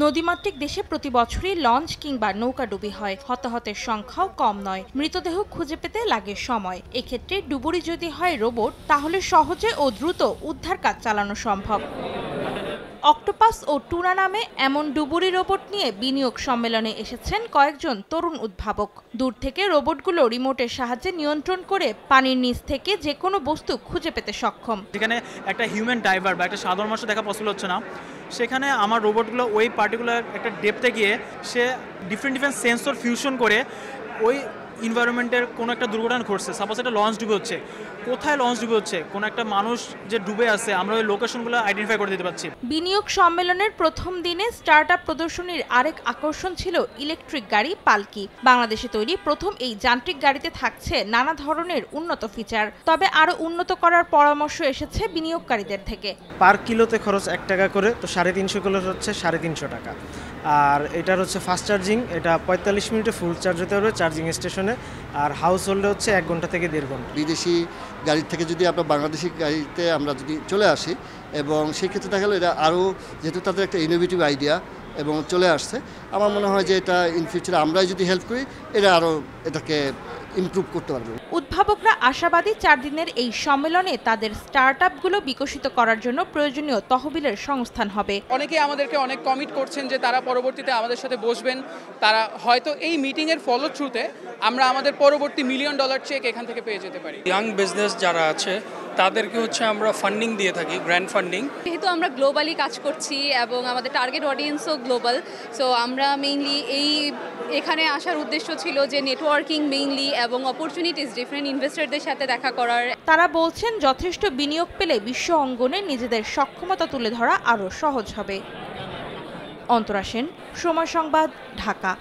নদীমাতৃক দেশে প্রতি বছরই লঞ্চ কিংবা নৌকাডুবি হয়। হতাহতের সংখ্যাও কম নয়। মৃতদেহ খুঁজে পেতে লাগে সময়। এক্ষেত্রে ডুবুরি যদি হয় রোবট, তাহলে সহজে ও দ্রুত উদ্ধার কাজ চালানো সম্ভব। অক্টোপাস ও টুনা নামে এমন ডুবুরি রোবট নিয়ে বিনিয়োগ সম্মেলনে এসেছেন কয়েকজন তরুণ উদ্ভাবক। দূর থেকে রোবটগুলো রিমোটের সাহায্যে নিয়ন্ত্রণ করে পানির নিচ থেকে যে কোনো বস্তু খুঁজে পেতে সক্ষম। যেখানে একটা হিউম্যান ডাইভার বা একটা সাধারণ মানুষ দেখা পসিবল হচ্ছে না, সেখানে আমার রোবটগুলো ওই পার্টিকুলার একটা ডেপথে গিয়ে সে ডিফারেন্ট সেন্সর ফিউশন করে ওই এনভায়রনমেন্টের কোনো একটা দুর্ঘটনা ঘটছে, সাপোজ একটা লঞ্চ ডুবে হচ্ছে, কোথায় লঞ্চ ডুবে হচ্ছে, কোনো একটা মানুষ যে ডুবে আছে, আমরা ওই লোকেশনগুলো আইডেন্টিফাই করে দিতে পারছি। বিনিয়োগ সম্মেলনের প্রথম দিনে স্টার্টআপ প্রদর্শনীর আরেক আকর্ষণ ছিল ইলেকট্রিক গাড়ি পালকি। বাংলাদেশে তৈরি প্রথম এই যান্ত্রিক গাড়িতে থাকছে নানা ধরনের উন্নত ফিচার। তবে আরও উন্নত করার পরামর্শ এসেছে বিনিয়োগকারীদের থেকে। পার কিলোতে খরচ 1 টাকা করে, তো 350 কিলো হচ্ছে 350 টাকা। আর এটার হচ্ছে ফাস্ট চার্জিং, এটা 45 মিনিটে ফুল চার্জ হতে পারবে চার্জিং স্টেশনে। আর হাউস হোল্ডে হচ্ছে 1 ঘন্টা থেকে 1.5 ঘন্টা। বিদেশি গাড়ির থেকে যদি আমরা বাংলাদেশি গাড়িতে আমরা যদি চলে আসি, এবং সেই ক্ষেত্রে দেখা গেলো এটা আরও যেহেতু তাদের একটা ইনোভেটিভ আইডিয়া এবং চলে আসছে, আমার মনে হয় যে এটা ইন ফিউচারে আমরাই যদি হেল্প করি, এটা আরও এটাকে ইমপ্রুভ করতে পারবে। উদ্ভাবকরা আশাবাদী 4 দিনের এই সম্মেলনে তাদের স্টার্টআপগুলো বিকশিত করার জন্য প্রয়োজনীয় তহবিলের সংস্থান হবে। অনেকে আমাদেরকে অনেক কমিট করছেন যে তারা পরবর্তীতে আমাদের সাথে বসবেন। তারা হয়তো এই মিটিংয়ের ফলো থ্রুতে আমরা আমাদের পরবর্তী $1 মিলিয়ন চেক এখান থেকে পেয়ে যেতে পারি। ইয়াং বিজনেস যারা আছে তাদেরকে হচ্ছে আমরা ফান্ডিং দিয়ে থাকি, গ্র্যান্ড ফান্ডিং। যেহেতু আমরা গ্লোবালি কাজ করছি এবং আমাদের টার্গেট অডিয়েন্সও গ্লোবাল, সো আমরা মেইনলি এখানে আসার উদ্দেশ্য ছিল যে নেটওয়ার্কিং মেইনলি এবং অপরচুনিটিস ডিফারেন্ট ইনভেস্টরদের সাথে দেখা করার। তারা বলছেন যথেষ্ট বিনিয়োগ পেলে বিশ্ব অঙ্গনে নিজেদের সক্ষমতা তুলে ধরা আরও সহজ হবে। অন্তরা সেন, সময় সংবাদ, ঢাকা।